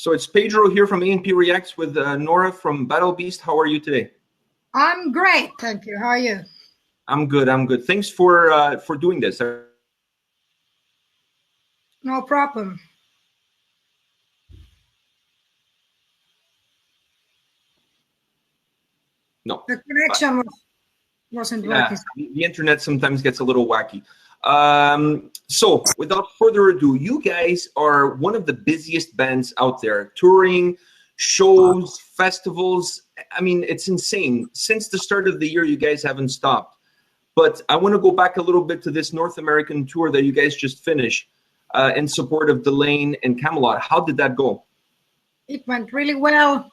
So it's Pedro here from A&P-REACTS with Noora from Alterbeast. How are you today? I'm great, thank you. How are you? I'm good. I'm good. Thanks for doing this. No problem. No. The connection wasn't working. The internet sometimes gets a little wacky. So without further ado, you guys are one of the busiest bands out there, touring, shows, festivals. I mean, it's insane. Since the start of the year, you guys haven't stopped. But I want to go back a little bit to this North American tour that you guys just finished in support of Delane and Camelot. How did that go? It went really well.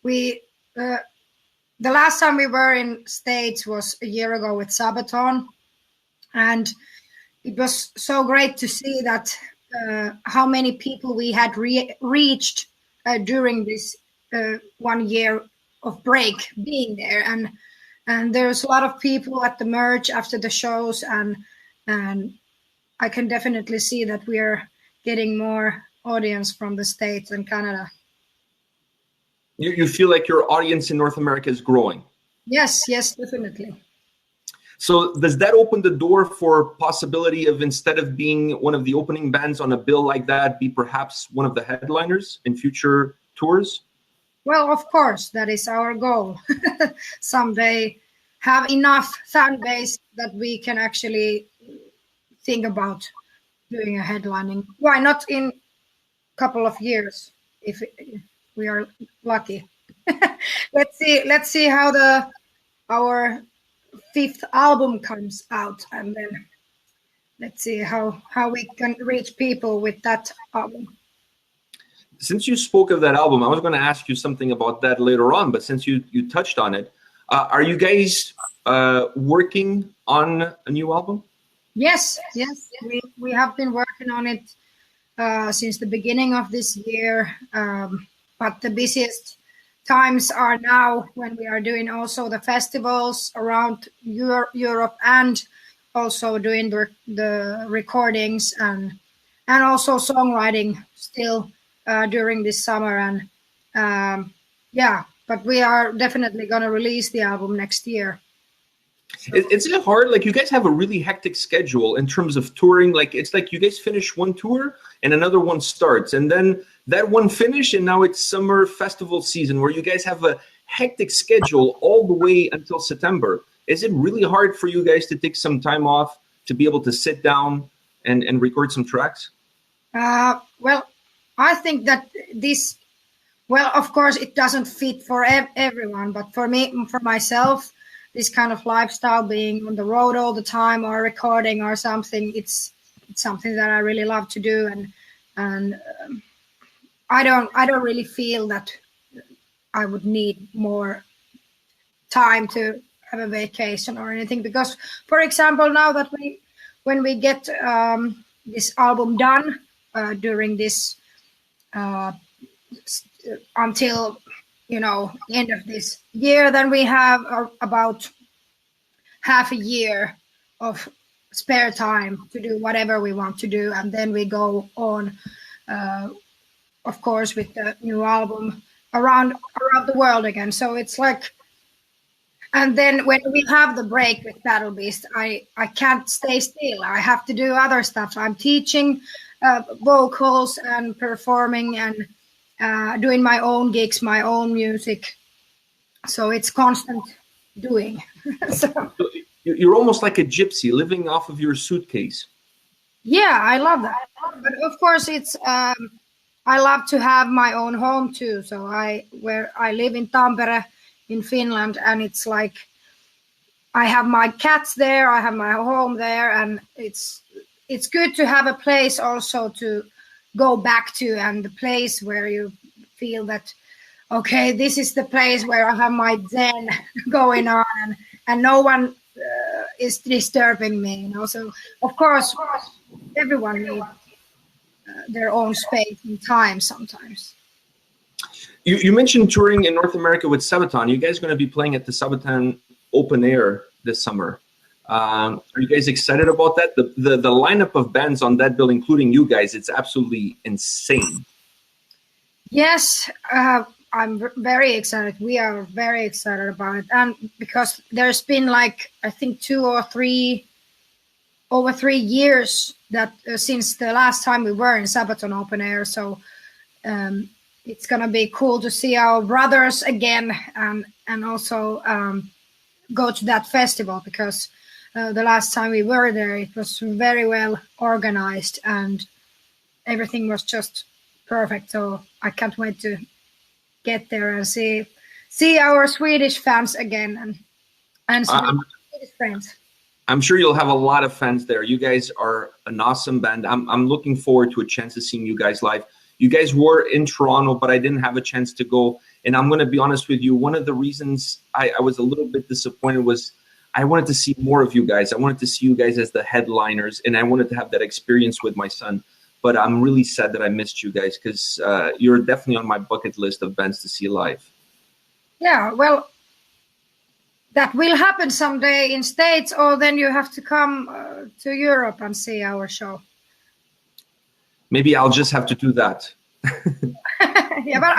We the last time we were in States was a year ago with Sabaton, and it was so great to see that how many people we had reached during this 1 year of break being there, and there's a lot of people at the merge after the shows, and I can definitely see that we are getting more audience from the States and Canada. You feel like your audience in North America is growing? Yes, definitely. So does that open the door for possibility of, instead of being one of the opening bands on a bill like that, be perhaps one of the headliners in future tours? Well, of course, that is our goal. Someday have enough fan base that we can actually think about doing a headlining. Why not in a couple of years if we are lucky? Let's see how our 5th album comes out, and then let's see how we can reach people with that album. Since you spoke of that album, I was going to ask you something about that later on, but since you touched on it, are you guys working on a new album? Yes. We have been working on it since the beginning of this year, but the busiest times are now when we are doing also the festivals around Europe, and also doing the recordings and also songwriting still during this summer. And but we are definitely going to release the album next year. It's hard. Like, you guys have a really hectic schedule in terms of touring. Like, it's like you guys finish one tour and another one starts, and then that one finish, and now it's summer festival season where you guys have a hectic schedule all the way until September. Is it really hard for you guys to take some time off to be able to sit down and record some tracks? Well, I think that this, well, of course, it doesn't fit for everyone, but for me, for myself, this kind of lifestyle, being on the road all the time or recording or something, it's something that I really love to do, and I don't really feel that I would need more time to have a vacation or anything, because, for example, now that when we get this album done during this until end of this year, then we have about half a year of spare time to do whatever we want to do, and then we go on of course with the new album around the world again. So it's like, and then when we have the break with Alterbeast, I can't stay still. I have to do other stuff. I'm teaching vocals and performing and doing my own gigs, my own music. So it's constant doing. So you're almost like a gypsy living off of your suitcase. Yeah, I love that. But of course, it's I love to have my own home too. So I live in Tampere in Finland, and it's like I have my cats there, I have my home there, and it's good to have a place also to go back to, and the place where you feel that, okay, this is the place where I have my zen going on, and no one is disturbing me, So of course, everyone needs their own space and time sometimes. You mentioned touring in North America with Sabaton. You guys going to be playing at the Sabaton Open Air this summer. Are you guys excited about that? The lineup of bands on that bill, including you guys, it's absolutely insane. Yes, I'm very excited. We are very excited about it, and because there's been like I think over 3 years that since the last time we were in Sabaton Open Air, so it's gonna be cool to see our brothers again, and also go to that festival, because the last time we were there, it was very well organized and everything was just perfect. So I can't wait to get there and see our Swedish fans again and Swedish friends. I'm sure you'll have a lot of fans there. You guys are an awesome band. I'm looking forward to a chance of seeing you guys live. You guys were in Toronto, but I didn't have a chance to go. And I'm going to be honest with you. One of the reasons I was a little bit disappointed was I wanted to see more of you guys. I wanted to see you guys as the headliners, and I wanted to have that experience with my son. But I'm really sad that I missed you guys, because you're definitely on my bucket list of bands to see live. Yeah, well, that will happen someday in States, or then you have to come to Europe and see our show. Maybe I'll just have to do that. Yeah, but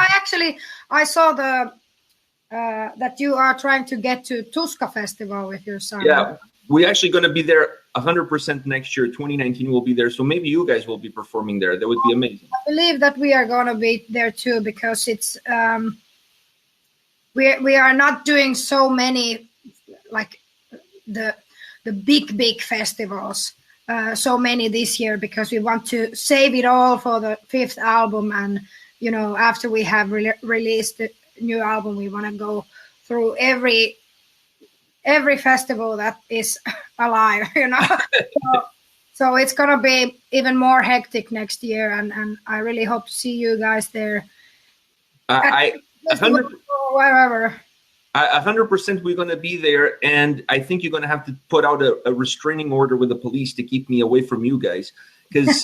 I saw that you are trying to get to Tuska Festival with your son. Yeah, we're actually going to be there 100% next year. 2019 will be there, so maybe you guys will be performing there. That would be amazing. I believe that we are going to be there too, because it's we are not doing so many like the big festivals. So many this year, because we want to save it all for the 5th album, and after we have released the new album, we want to go through every festival that is alive. So it's gonna be even more hectic next year, and I really hope to see you guys there. Wherever. 100% we're going to be there, and I think you're going to have to put out a restraining order with the police to keep me away from you guys, because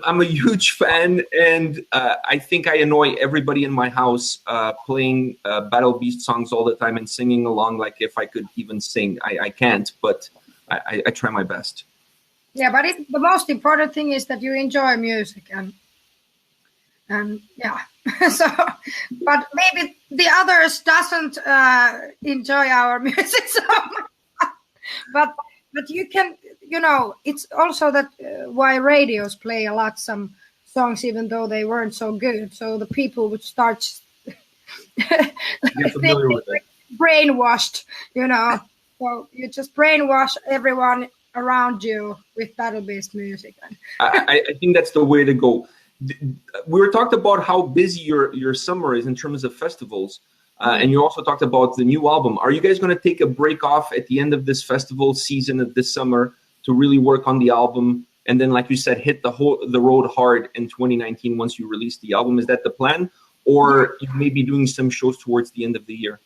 I'm a huge fan, and I think I annoy everybody in my house playing Alterbeast songs all the time and singing along like if I could even sing. I can't, but I try my best. Yeah, but the most important thing is that you enjoy music, and yeah. So, but maybe the others doesn't enjoy our music so much. but you can, it's also that why radios play a lot some songs even though they weren't so good, so the people would start brainwashed, so you just brainwash everyone around you with Alterbeast music. I think that's the way to go. We were talked about how busy your summer is in terms of festivals, and you also talked about the new album. Are you guys going to take a break off at the end of this festival season of this summer to really work on the album, and then, like you said, hit the road hard in 2019 once you release the album? Is that the plan, or you may be doing some shows towards the end of the year?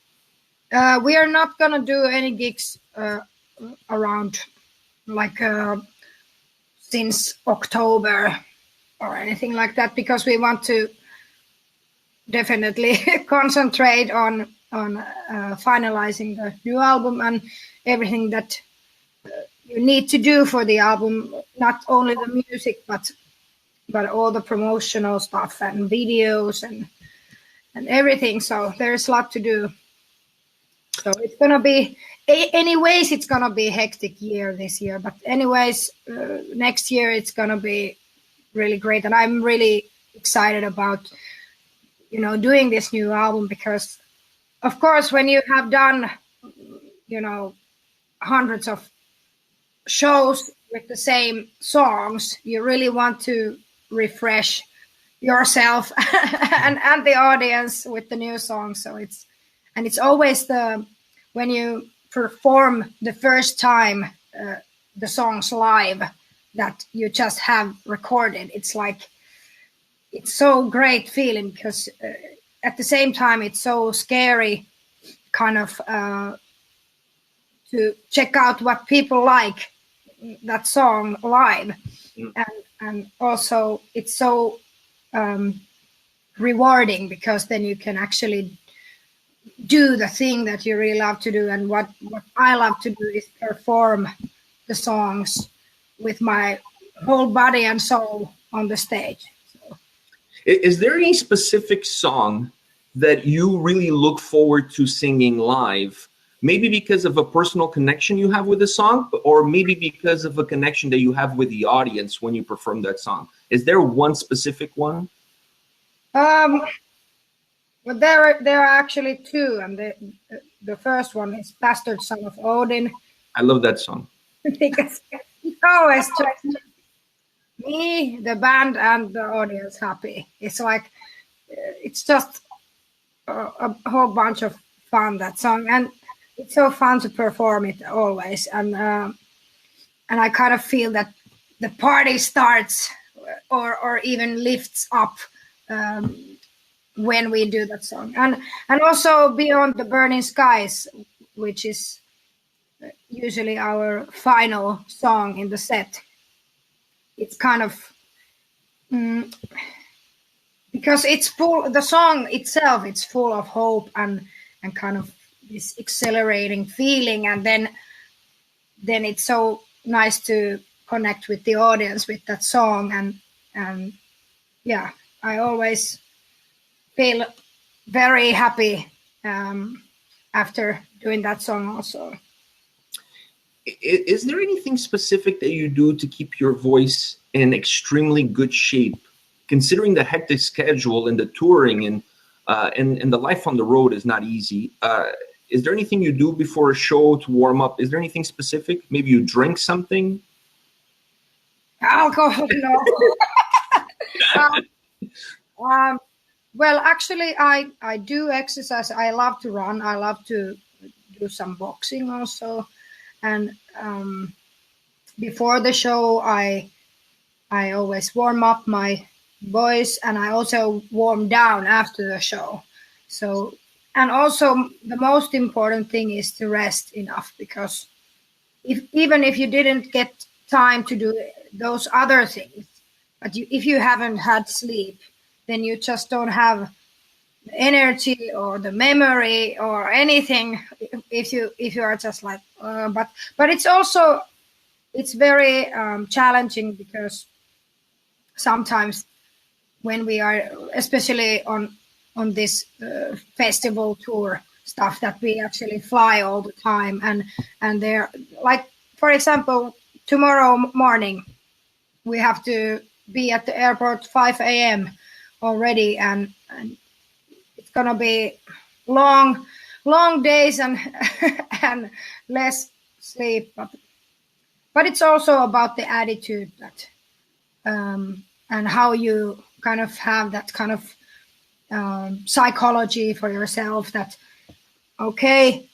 We are not going to do any gigs around like since October or anything like that, because we want to definitely concentrate on finalizing the new album and everything that you need to do for the album, not only the music but all the promotional stuff and videos and everything. So there's a lot to do. So it's gonna be it's gonna be a hectic year this year, but anyways, next year it's gonna be really great, and I'm really excited about doing this new album, because of course when you have done hundreds of shows with the same songs, you really want to refresh yourself and the audience with the new songs. So it's always when you perform the first time the songs live that you just have recorded, it's so great feeling, because at the same time it's so scary kind of to check out what people like that song live. And also it's so rewarding, because then you can actually do the thing that you really love to do. And what I love to do is perform the songs with my whole body and soul on the stage. So. Is there any specific song that you really look forward to singing live? Maybe because of a personal connection you have with the song, or maybe because of a connection that you have with the audience when you perform that song. Is there one specific one? Well, there are actually two, and the first one is "Bastard Son of Odin." I love that song. Because it always makes me, the band, and the audience happy. It's like, it's just a whole bunch of fun, that song, and it's so fun to perform it always. And I kind of feel that the party starts or even lifts up when we do that song. And also Beyond the Burning Skies, which is usually our final song in the set. It's kind of because it's full, the song itself, it's full of hope and kind of this exhilarating feeling, and then it's so nice to connect with the audience with that song, and yeah, I always feel very happy after doing that song also. Is there anything specific that you do to keep your voice in extremely good shape, considering the hectic schedule and the touring and the life on the road is not easy? Is there anything you do before a show to warm up? Is there anything specific? Maybe you drink something? Alcohol, no. Well, actually, I do exercise. I love to run. I love to do some boxing also. And before the show, I always warm up my voice, and I also warm down after the show. So, and also the most important thing is to rest enough, because even if you didn't get time to do those other things, but if you haven't had sleep, then you just don't have the energy or the memory or anything. If you are just like, but it's very challenging, because sometimes when we are, especially on this festival tour stuff, that we actually fly all the time, and they're like, for example, tomorrow morning we have to be at the airport 5 a.m. already, and it's gonna be long days and and less sleep, but it's also about the attitude that and how you kind of have that kind of psychology for yourself, that okay,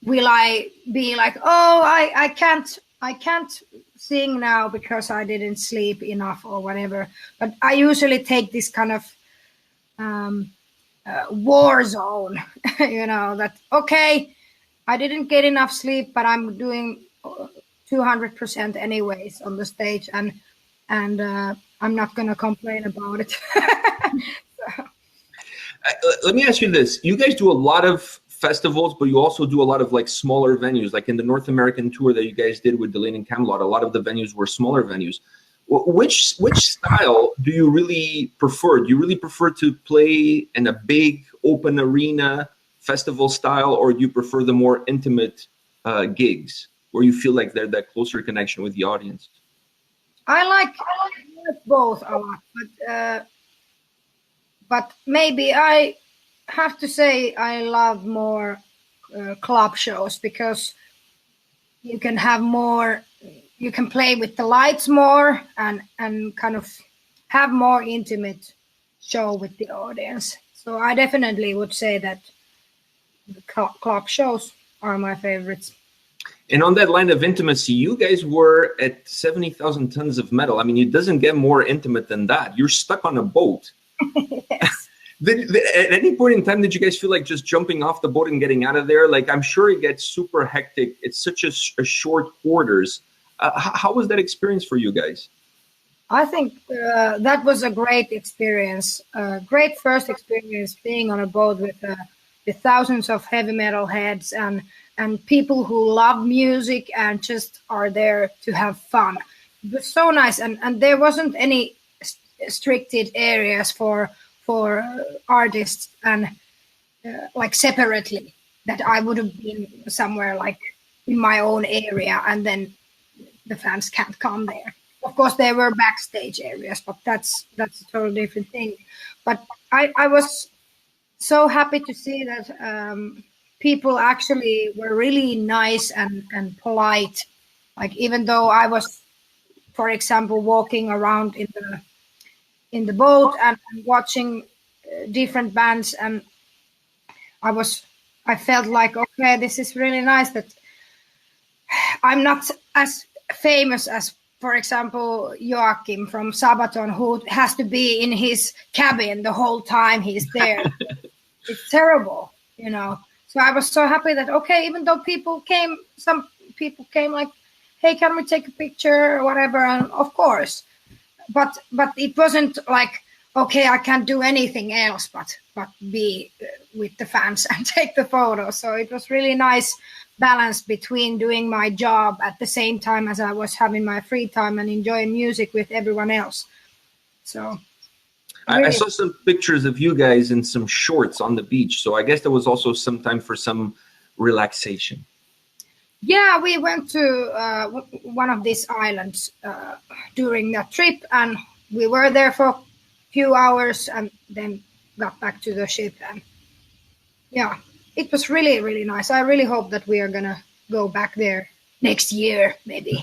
will I be like, oh, I can't sing now because I didn't sleep enough or whatever. But I usually take this kind of war zone, that okay, I didn't get enough sleep, but I'm doing 200% anyways on the stage, and I'm not gonna complain about it. So. Let me ask you this: you guys do a lot of festivals, but you also do a lot of like smaller venues. Like in the North American tour that you guys did with Delaney and Camelot, a lot of the venues were smaller venues. Which style do you really prefer? Do you really prefer to play in a big open arena festival style, or do you prefer the more intimate gigs where you feel like there's that closer connection with the audience? I like both a lot, but maybe I have to say I love more club shows, because you can have more, you can play with the lights more and kind of have more intimate show with the audience. So I definitely would say that the club shows are my favorites. And on that line of intimacy, you guys were at 70,000 tons of metal. I mean, it doesn't get more intimate than that. You're stuck on a boat. Yes. At any point in time, did you guys feel like just jumping off the boat and getting out of there? Like, I'm sure it gets super hectic. It's such a short quarters. How was that experience for you guys? I think that was a great experience. Great first experience being on a boat with thousands of heavy metal heads and people who love music and just are there to have fun. It was so nice, and there wasn't any restricted areas for artists and like separately, that I would have been somewhere like in my own area, and then the fans can't come there. Of course, there were backstage areas, but that's a totally different thing. But I was so happy to see that people actually were really nice and polite. Like, even though I was, for example, walking around in the boat and watching different bands, and I felt like, okay, this is really nice that I'm not as famous as, for example, Joachim from Sabaton, who has to be in his cabin the whole time he's there. It's terrible, you know. So I was so happy that, okay, even though some people came like, hey, can we take a picture or whatever? And of course, but it wasn't like, okay, I can't do anything else but be with the fans and take the photo. So it was really nice balance between doing my job at the same time as I was having my free time and enjoying music with everyone else. So really, I saw some pictures of you guys in some shorts on the beach. So I guess there was also some time for some relaxation. Yeah, we went to one of these islands during that trip, and we were there for a few hours and then got back to the ship. And yeah, it was really, really nice. I really hope that we are going to go back there next year, maybe.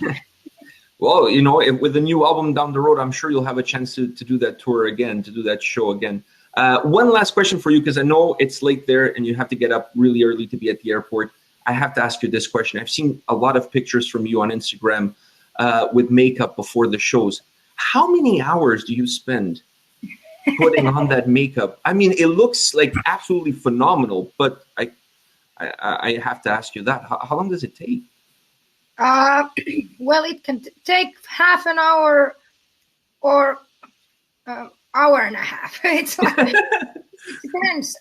Well, you know, with the new album down the road, I'm sure you'll have a chance to do that tour again, to do that show again. One last question for you, because I know it's late there and you have to get up really early to be at the airport. I have to ask you this question. I've seen a lot of pictures from you on Instagram with makeup before the shows. How many hours do you spend putting on that makeup? I mean, it looks like absolutely phenomenal, but I have to ask you that. How long does it take? Well, it can take half an hour or hour and a half. It's like, it depends.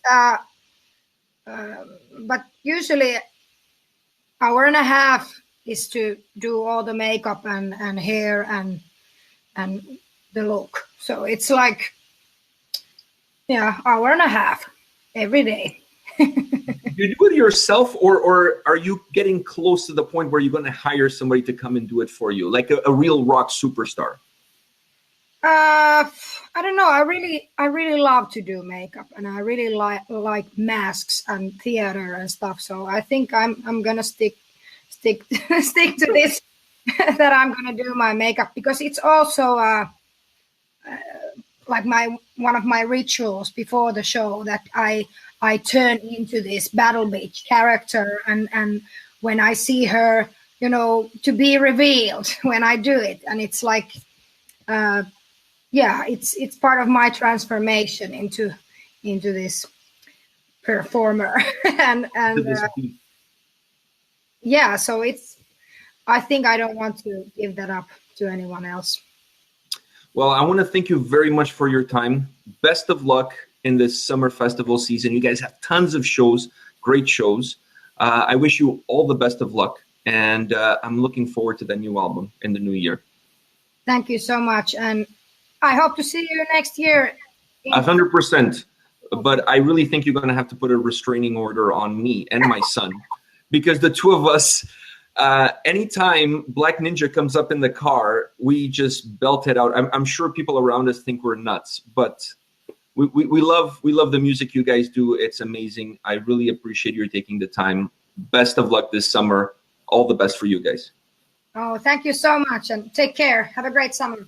But usually hour and a half is to do all the makeup and hair and the look. So it's like, yeah, hour and a half every day. Do you do it yourself, or are you getting close to the point where you're going to hire somebody to come and do it for you, like a real rock superstar? I don't know. I really love to do makeup, and I really like masks and theater and stuff. So I think I'm gonna stick to this that I'm gonna do my makeup, because it's also like one of my rituals before the show, that I turn into this Battle Beach character, and when I see her, you know, to be revealed when I do it, and it's like, yeah, it's part of my transformation into this performer, and yeah, so I think I don't want to give that up to anyone else. Well, I want to thank you very much for your time. Best of luck in this summer festival season. You guys have tons of shows, great shows. I wish you all the best of luck, and I'm looking forward to the new album in the new year. Thank you so much, and I hope to see you next year. 100%. But I really think you're going to have to put a restraining order on me and my son, because the two of us, anytime Black Ninja comes up in the car, we just belt it out. I'm sure people around us think we're nuts, but we love the music you guys do. It's amazing. I really appreciate you taking the time. Best of luck this summer. All the best for you guys. Oh, thank you so much, and take care. Have a great summer.